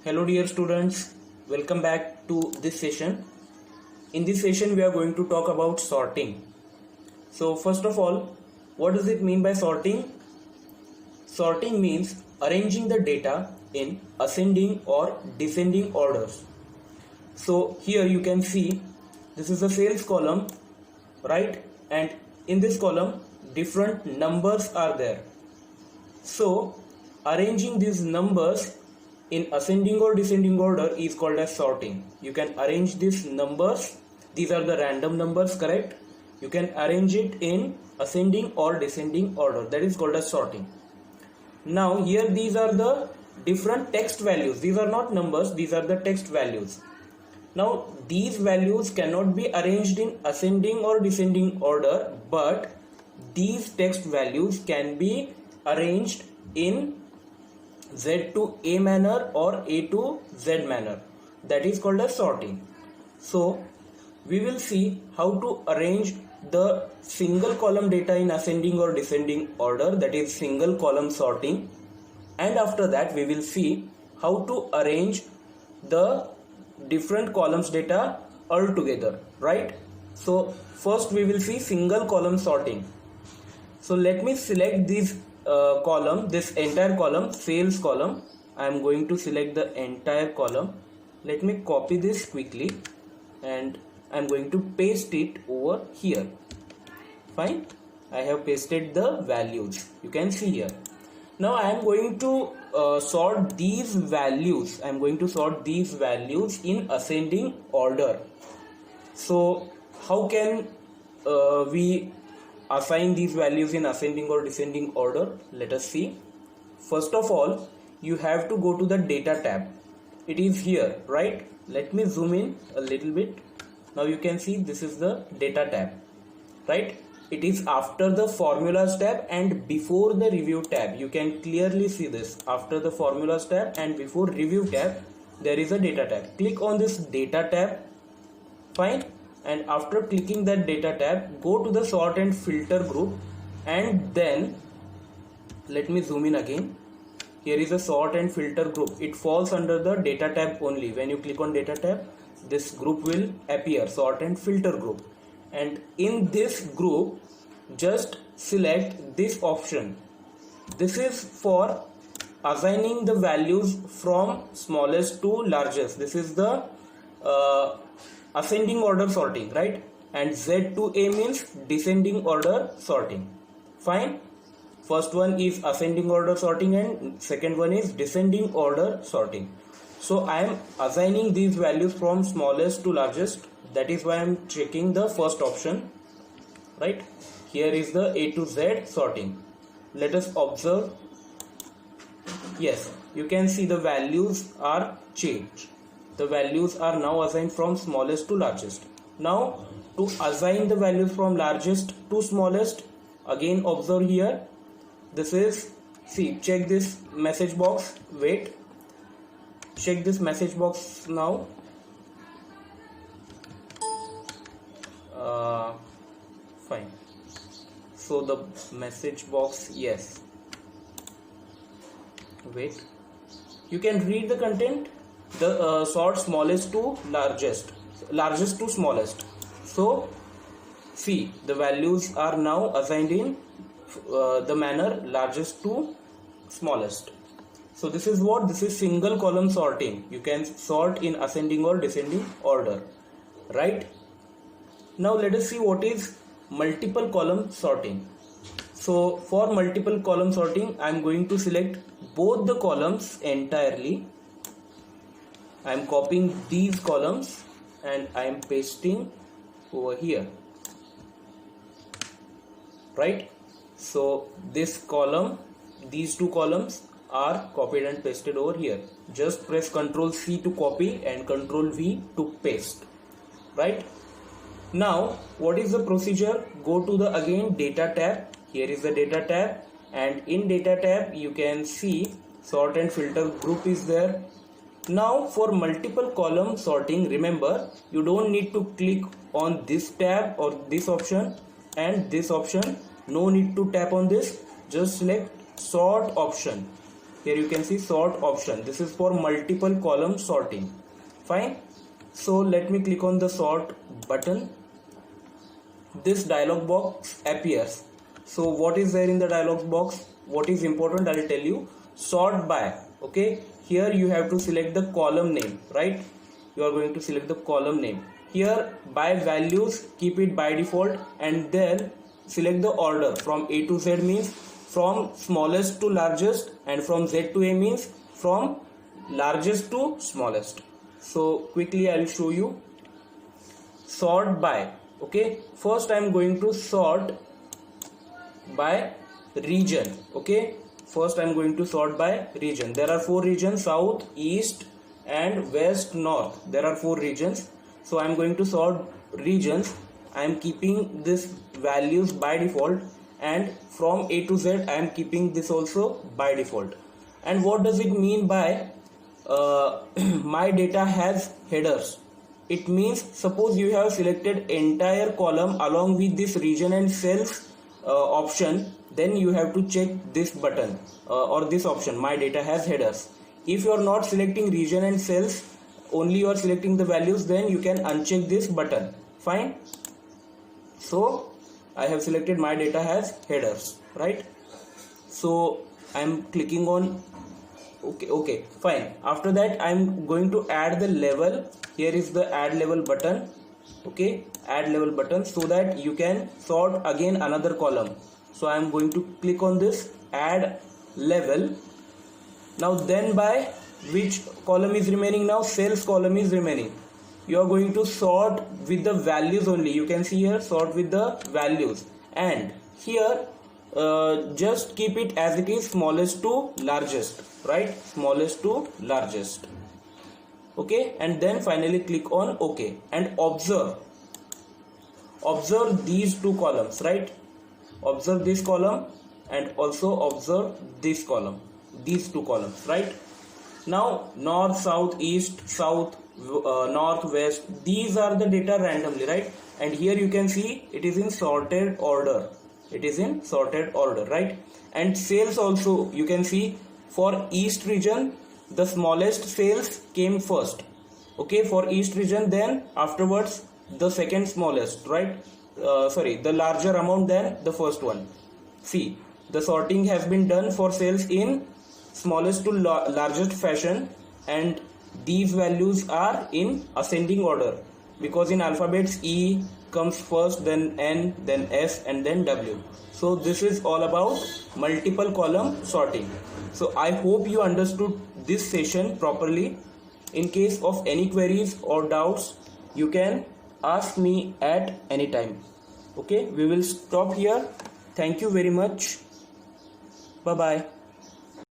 Hello dear students, welcome back to this session. In this session we are going to talk about sorting. So first of all, what does it mean by sorting? Sorting means arranging the data in ascending or descending orders. So here you can see this is a sales column, right? And in this column different numbers are there. So arranging these numbers in ascending or descending order is called as sorting. You can arrange these numbers, these are the random numbers, correct? You can arrange it in ascending or descending order, that is called as sorting. Now here these are the different text values, these are not numbers, these are the text values. Now these values cannot be arranged in ascending or descending order, but these text values can be arranged in Z to A manner or A to Z manner, that is called as sorting. So we will see how to arrange the single column data in ascending or descending order, that is single column sorting, and after that we will see how to arrange the different columns data all together, right? So first we will see single column sorting. So let me select this column, this entire column, sales column. I am going to select the entire column. Let me copy this quickly and I am going to paste it over here. Fine, I have pasted the values, you can see here. Now I am going to sort these values. I am going to sort these values in ascending order. So how can we assign these values in ascending or descending order? Let us see. First of all, you have to go to the data tab. It is here, right? Let me zoom in a little bit. Now you can see this is the data tab, right? It is after the formulas tab and before the review tab. You can clearly see this. After the formulas tab and before review tab, there is a data tab. Click on this data tab. Fine. And after clicking that data tab, go to the sort and filter group, and then let me zoom in again. Here is a sort and filter group. It falls under the data tab only. When you click on data tab, this group will appear, sort and filter group, and in this group just select this option. This is for assigning the values from smallest to largest. This is the ascending order sorting, right? And Z to A means descending order sorting. Fine. First one is ascending order sorting and second one is descending order sorting. So I am assigning these values from smallest to largest. That is why I am checking the first option, right? Here is the A to Z sorting. Let us observe. Yes, you can see the values are changed. The values are now assigned from smallest to largest. Now to assign the values from largest to smallest, again observe here. This is, see, check this message box. Wait, check this message box now. Fine. So the message box, yes. Wait, you can read the content. The sort smallest to largest, largest to smallest. So see, the values are now assigned in the manner largest to smallest. So this is what, this is single column sorting. You can sort in ascending or descending order, right? Now let us see what is multiple column sorting. So for multiple column sorting, I am going to select both the columns entirely. I am copying these columns and I am pasting over here, right? So this column, these two columns are copied and pasted over here. Just press Ctrl C to copy and Ctrl V to paste, right? Now what is the procedure? Go to the again data tab. Here is the data tab, and in data tab you can see sort and filter group is there. Now for multiple column sorting, remember, you don't need to click on this tab or this option and this option. No need to tap on this. Just select sort option. here you can see sort option. This is for multiple column sorting. Fine. So let me click on the sort button. This dialog box appears. So what is there in the dialog box? What is important, I'll tell you. Sort by. Okay, here you have to select the column name, right? You are going to select the column name. Here by values, keep it by default, and then select the order from A to Z, means from smallest to largest, and from Z to A means from largest to smallest. So quickly I'll show you. Sort by. Okay, first I'm going to sort by region. Okay, first I'm going to sort by region. There are 4 regions: south, east and west, north. There are 4 regions. So I'm going to sort regions. I'm keeping this values by default, and from A to Z I am keeping this also by default. And what does it mean by my data has headers? It means, suppose you have selected entire column along with this region and cells option, then you have to check this button or this option, my data has headers. If you are not selecting region and cells, only you are selecting the values, then you can uncheck this button. Fine. So I have selected my data has headers, right? So I'm clicking on okay, fine. After that I'm going to add the level. Here is the add level button. Okay, add level button, so that you can sort again another column. So I'm going to click on this add level. Now then, by which column is remaining now? Cells column is remaining. You are going to sort with the values only. You can see here, sort with the values, and here just keep it as it is, smallest to largest, right? Smallest to largest. Okay, and then finally click on OK, and observe these 2 columns, right? Observe this column and also observe this column, these 2 columns, right? Now north, south, east, south, north, west, these are the data randomly, right? And here you can see it is in sorted order. It is in sorted order, right? And sales also, you can see for east region the smallest sales came first. Okay, for east region, then afterwards the second smallest, right? The larger amount than the first one. See, the sorting has been done for sales in smallest to largest fashion, and these values are in ascending order, because in alphabets E comes first, then N, then S, and then W. So this is all about multiple column sorting. So I hope you understood this session properly. In case of any queries or doubts, you can ask me at any time. Okay, we will stop here. Thank you very much. Bye bye.